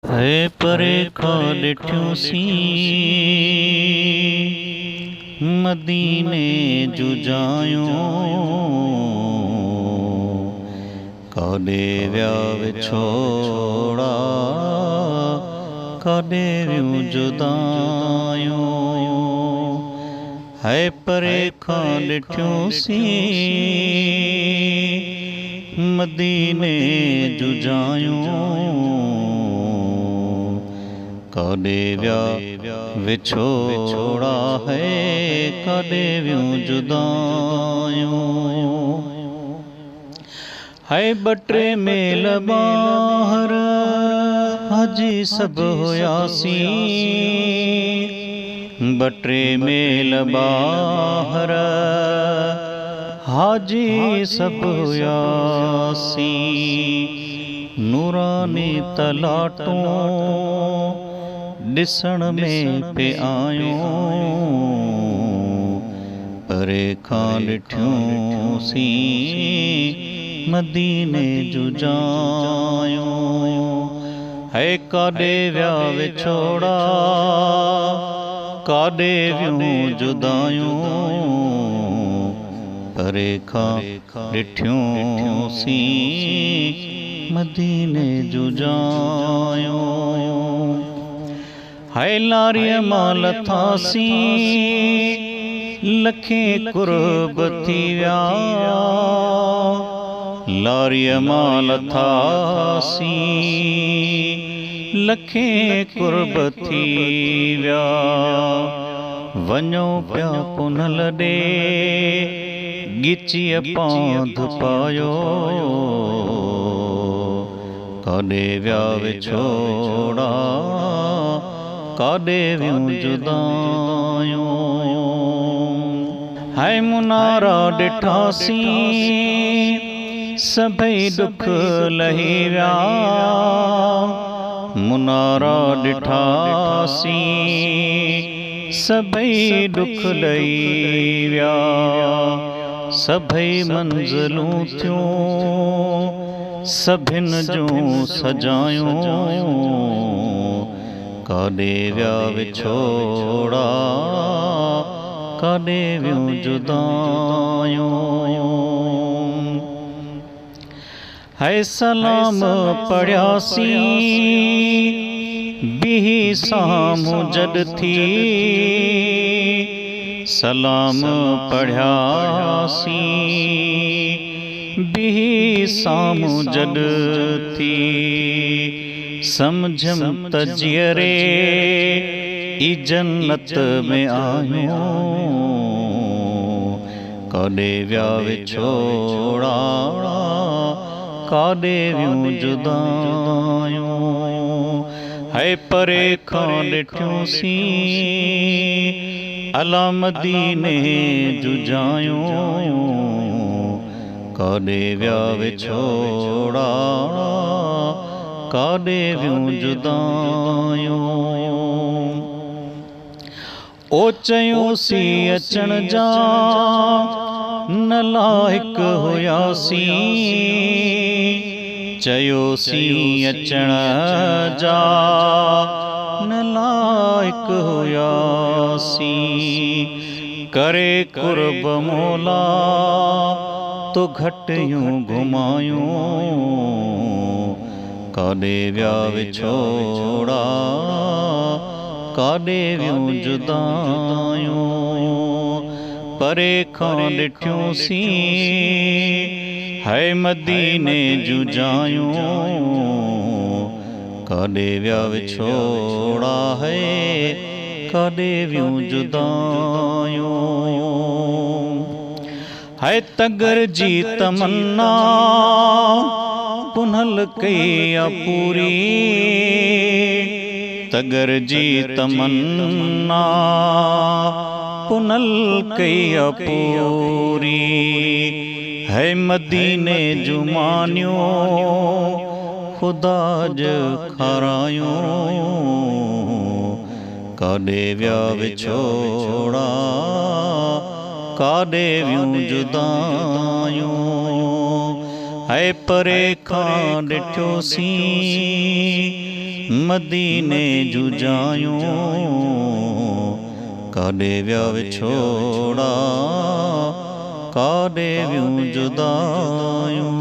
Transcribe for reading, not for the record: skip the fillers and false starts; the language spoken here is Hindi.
है परे खां ॾिठियूं सी मदीने जुजायूं काॾे विया विछोड़ा काॾे वियूं जुदायूं है परे खां ॾिठियूं सी मदीने जुजायूं काॾे विया विछोड़ा है काॾे वियूं जुदायूं है ॿ टे मेल ॿाहिर हाजी सभु हुयासीं ॿ टे मेल ॿाहिर हाजी सभु हुयासीं नूरानी तलाटूं ॾिसण में पे आयूं परे खां ॾिठियूं सी मदीने जुजायूं है काॾे विया विछोड़ा काॾे वियूं जुदायूं परे खां ॾिठियूं सी मदीने जुजायूं है लारीअ मां लथासीं लखें कुर्ब थी विया लारीअ मां लथासीं लखें कुर्ब थी विया वञो पिया पुनल ॾे ॻिचीअ पांध पायो काॾे विया विछोड़ा काॾे वियूं जुदायूं है मुनारा ॾिठासीं सभई दुख लही विया मुनारा ॾिठासीं सभई दुख लही विया सभई मंज़िलूं थियूं सभिनि जूं सजायूं काॾे विया विछोड़ा काॾे वियूं जुदायूं है सलाम पढ़ियासीं बीही साम्हूं जॾ थी सलाम पढ़ियासीं बीही साम्हूं जॾ थी समझम त जीअरे ई जन्नत में आहियूं काॾे विया विछोड़ा काॾे वियूं जुदायूं है परे खां ॾिठियूं सी अला मदीने जुजायूं काॾे विया विछोड़ा काॾे वियूं जुदायूं ओ चयूंसीं अचण जा न लाइक हुयासीं चयोसीं अचण जा न लाइक हुयासीं करे कुर्ब मौला तो घटियूं घुमायूं काॾे विया विछोड़ा काॾे वियूं जुदायूं परे खां ॾिठियूं सी है मदीने जुजायूं काॾे विया विछोड़ा है काॾे वियूं जुदायूं है तगर जी तमन्ना पुनल कई पूरी तगर जी तमन्ना पुनल कई पूरी है मदीने जुमानियों खुदा ज खारायूं काॾे विया विछोड़ा काॾे वियूं जुदायूं है परे खां ॾिठोसीं मदीने जुजायूं काॾे विया विछोड़ा काॾे वियूं जुदायूं।